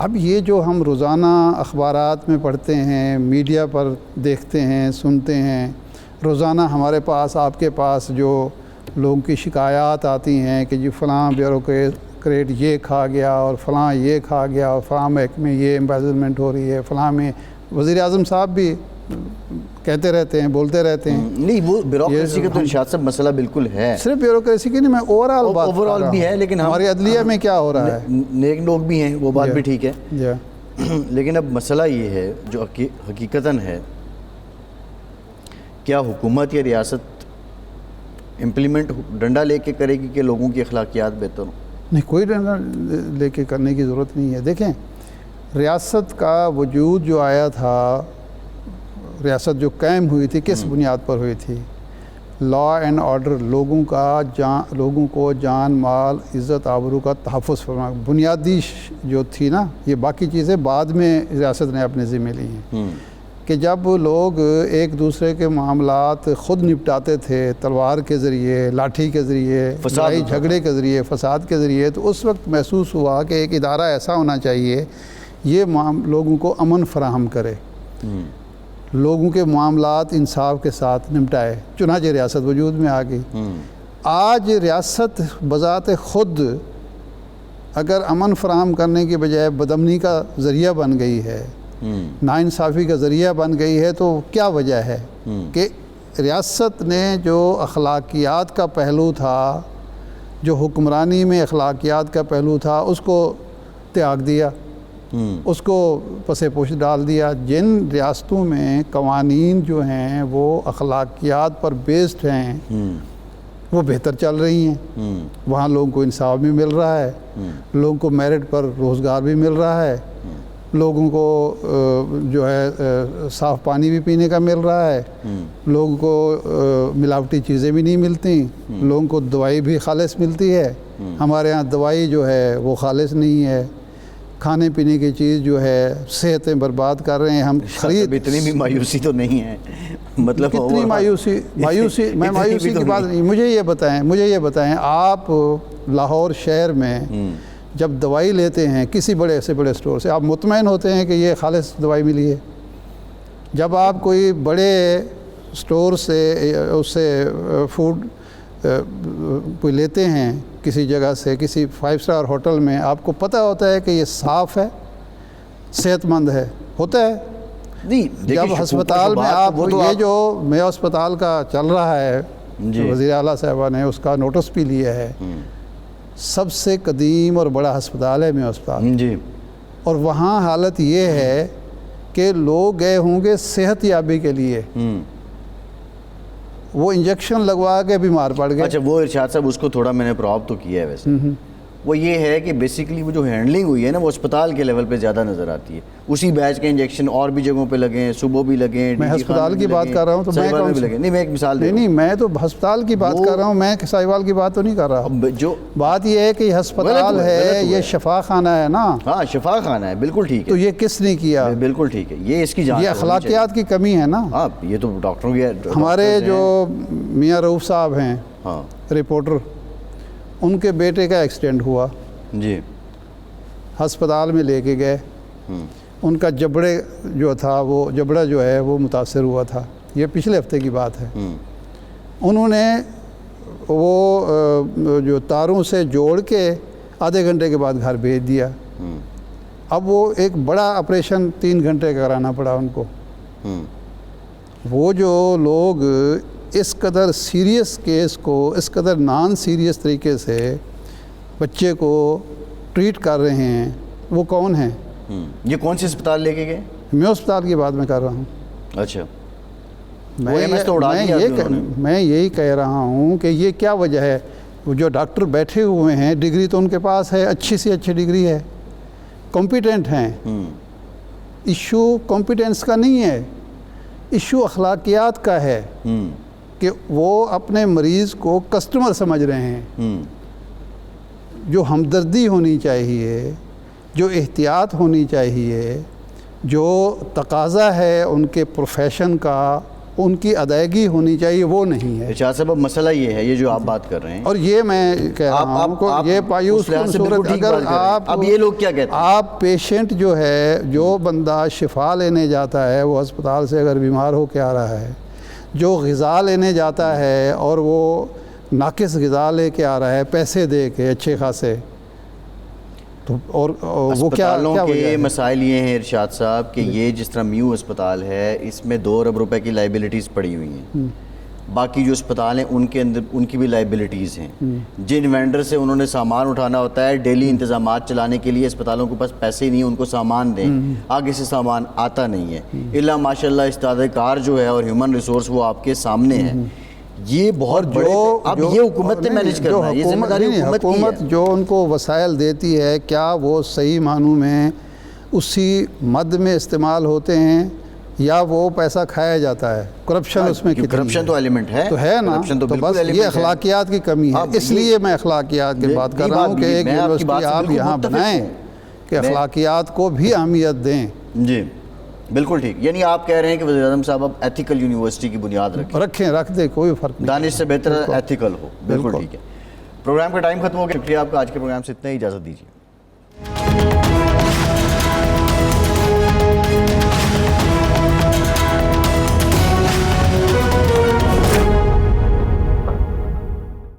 اب یہ جو ہم روزانہ اخبارات میں پڑھتے ہیں، میڈیا پر دیکھتے ہیں، سنتے ہیں، روزانہ ہمارے پاس، آپ کے پاس جو لوگوں کی شکایات آتی ہیں کہ جی فلاں بیوروکریٹ یہ کھا گیا اور فلاں یہ کھا گیا اور فلاں محکمے میں یہ امبیزلمنٹ ہو رہی ہے، فلاں میں وزیر اعظم صاحب بھی کہتے رہتے ہیں، بولتے رہتے ہیں. نہیں وہ بیوروکریسی کا تو ارشاد صاحب مسئلہ بالکل ہے، صرف بیوروکریسی کی نہیں، میں اوور آل بات اوور آل بھی ہے، لیکن ہماری عدلیہ میں کیا ہو رہا ہے. نیک لوگ بھی ہیں، وہ بات بھی ٹھیک ہے، جی لیکن اب مسئلہ یہ ہے جو حقیقتاً ہے، کیا حکومت یا ریاست امپلیمنٹ ڈنڈا لے کے کرے گی کہ لوگوں کی اخلاقیات بہتر ہوں؟ نہیں، کوئی ڈنڈا لے کے کرنے کی ضرورت نہیں ہے. دیکھیں ریاست کا وجود جو آیا تھا، ریاست جو قائم ہوئی تھی کس بنیاد پر ہوئی تھی؟ لا اینڈ آرڈر، لوگوں کو جان مال عزت آبرو کا تحفظ فرما، بنیادی جو تھی نا. یہ باقی چیزیں بعد میں ریاست نے اپنے ذمہ لی ہیں کہ جب لوگ ایک دوسرے کے معاملات خود نپٹاتے تھے تلوار کے ذریعے، لاٹھی کے ذریعے، لڑائی جھگڑے کے ذریعے، فساد کے ذریعے، تو اس وقت محسوس ہوا کہ ایک ادارہ ایسا ہونا چاہیے یہ لوگوں کو امن فراہم کرے، لوگوں کے معاملات انصاف کے ساتھ نمٹائے. چنانچہ ریاست وجود میں آ گئی. آج ریاست بذات خود اگر امن فراہم کرنے کے بجائے بدامنی کا ذریعہ بن گئی ہے، ناانصافی کا ذریعہ بن گئی ہے، تو کیا وجہ ہے کہ ریاست نے جو اخلاقیات کا پہلو تھا، جو حکمرانی میں اخلاقیات کا پہلو تھا، اس کو تیاگ دیا، اس کو پس پوش ڈال دیا. جن ریاستوں میں قوانین جو ہیں وہ اخلاقیات پر بیسڈ ہیں وہ بہتر چل رہی ہیں، وہاں لوگوں کو انصاف بھی مل رہا ہے، لوگوں کو میرٹ پر روزگار بھی مل رہا ہے، لوگوں کو جو ہے صاف پانی بھی پینے کا مل رہا ہے، لوگوں کو ملاوٹی چیزیں بھی نہیں ملتی، لوگوں کو دوائی بھی خالص ملتی ہے. ہمارے ہاں دوائی جو ہے وہ خالص نہیں ہے، کھانے پینے کی چیز جو ہے صحتیں برباد کر رہے ہیں ہم. خرید اتنی بھی مایوسی تو نہیں ہے، مطلب کتنی مایوسی میں مایوسی کی بات نہیں. مجھے یہ بتائیں آپ لاہور شہر میں جب دوائی لیتے ہیں کسی بڑے سے بڑے اسٹور سے، آپ مطمئن ہوتے ہیں کہ یہ خالص دوائی ملی ہے؟ جب آپ کوئی بڑے اسٹور سے اس سے فوڈ کوئی لیتے ہیں کسی جگہ سے، کسی 5 اسٹار ہوٹل میں، آپ کو پتہ ہوتا ہے کہ یہ صاف ہے، صحت مند ہے، ہوتا ہے. جب ہسپتال میں آپ یہ جو میو ہسپتال کا چل رہا ہے، وزیر اعلیٰ صاحبہ نے اس کا نوٹس بھی لیا ہے، سب سے قدیم اور بڑا ہسپتال ہے میو ہسپتال جی، اور وہاں حالت یہ ہے کہ لوگ گئے ہوں گے صحت یابی کے لیے، وہ انجیکشن لگوا کے بیمار پڑ گئے. اچھا وہ ارشاد صاحب اس کو تھوڑا میں نے پروب تو کیا ہے ویسے، وہ یہ ہے کہ بیسیکلی وہ جو ہینڈلنگ ہوئی ہے نا وہ اسپتال کے لیول پہ زیادہ نظر آتی ہے. اسی بیچ کے انجیکشن اور بھی جگہوں پہ لگے ہیں، صبح بھی لگے ہیں، میں ہسپتال کی بات کر رہا ہوں تو میں کون بھی لگے. نہیں میں ایک مثال نہیں میں تو ہسپتال کی بات کر رہا ہوں، میں ساہیوال کی بات تو نہیں کر رہا. جو بات یہ ہے کہ یہ ہسپتال ہے، یہ شفا خانہ ہے نا. ہاں شفا خانہ ہے، بالکل ٹھیک ہے. تو یہ کس نے کیا؟ بالکل ٹھیک ہے، یہ اس کی جانچ، یہ اخلاقیات کی کمی ہے نا. ہاں یہ تو ڈاکٹروں کی. ہمارے جو میاں رؤوف صاحب ہیں رپورٹر، ان کے بیٹے کا ایکسیڈنٹ ہوا جی، ہسپتال میں لے کے گئے، ان کا جبڑے جو تھا، وہ جبڑا جو ہے وہ متاثر ہوا تھا. یہ پچھلے ہفتے کی بات ہے. انہوں نے وہ جو تاروں سے جوڑ کے آدھے گھنٹے کے بعد گھر بھیج دیا. اب وہ ایک بڑا آپریشن 3 گھنٹے کا کرانا پڑا ان کو. وہ جو لوگ اس قدر سیریس کیس کو اس قدر نان سیریس طریقے سے بچے کو ٹریٹ کر رہے ہیں، وہ کون ہیں؟ یہ کون سے اسپتال لے کے گئے؟ میو اسپتال کی بات میں کر رہا ہوں. اچھا میں یہی کہہ رہا ہوں کہ یہ کیا وجہ ہے؟ جو ڈاکٹر بیٹھے ہوئے ہیں، ڈگری تو ان کے پاس ہے، اچھی سی اچھی ڈگری ہے، کمپیٹنٹ ہیں. ایشو کمپیٹنس کا نہیں ہے، ایشو اخلاقیات کا ہے کہ وہ اپنے مریض کو کسٹمر سمجھ رہے ہیں. جو ہمدردی ہونی چاہیے، جو احتیاط ہونی چاہیے، جو تقاضا ہے ان کے پروفیشن کا، ان کی ادائیگی ہونی چاہیے وہ نہیں ہے. ارشاد صاحب اب مسئلہ یہ ہے، یہ جو آپ بات کر رہے ہیں، اور یہ میں کہہ رہا ہوں کہ یہ مایوس کن صورت، اگر اب یہ لوگ کیا کہتے ہیں، آپ پیشنٹ جو ہے، جو بندہ شفا لینے جاتا ہے وہ ہسپتال سے اگر بیمار ہو کے آ رہا ہے، جو غذا لینے جاتا ہے اور وہ ناقص غذا لے کے آ رہا ہے پیسے دے کے اچھے خاصے، تو اور وہ کیا اسپتالوں وجہ کے ہے؟ مسائل یہ ہیں ارشاد صاحب کہ یہ جس طرح میو اسپتال ہے، اس میں 2 ارب روپے کی لائبلٹیز پڑی ہوئی ہیں. باقی جو اسپتال ہیں ان کے اندر ان کی بھی لائبلٹیز ہیں. جن وینڈر سے انہوں نے سامان اٹھانا ہوتا ہے ڈیلی انتظامات چلانے کے لیے، اسپتالوں کے پاس پیسے ہی نہیں، ان کو سامان دیں، آگے سے سامان آتا نہیں ہے. الا ماشاء اللہ استاد کار جو ہے اور ہیومن ریسورس وہ آپ کے سامنے ہے. یہ بہت بڑے، اب یہ حکومت نے مینیج کرنا ہے، یہ ذمہ داری حکومت کی ہے. جو ان کو وسائل دیتی ہے کیا وہ صحیح معنوں میں اسی مد میں استعمال ہوتے ہیں یا وہ پیسہ کھایا جاتا ہے؟ کرپشن اس میں کتنی کرپشن تو ایلیمنٹ ہے، تو ہے نا، کرپشن تو تو بالکل بس ایلیمنٹ یہ ہے. اخلاقیات کی کمی ہے. اس لیے میں اخلاقیات کی بات کر رہا ہوں کہ ایک میں آپ کی بات یونیورسٹی سے آپ بالکل یہاں متفق بنائیں ہوں. کہ اخلاقیات کو بھی اہمیت دیں. جی بالکل ٹھیک. یعنی آپ کہہ رہے ہیں کہ وزیر اعظم صاحب اب ایتھیکل یونیورسٹی کی بنیاد رکھ دیں، کوئی فرق نہیں. دانش سے بہتر ایتھیکل ہو. بالکل ٹھیک ہے. پروگرام کا ٹائم ختم ہو گیا. شکریہ آپ کا. آج کے پروگرام سے اتنا ہی، اجازت دیجیے.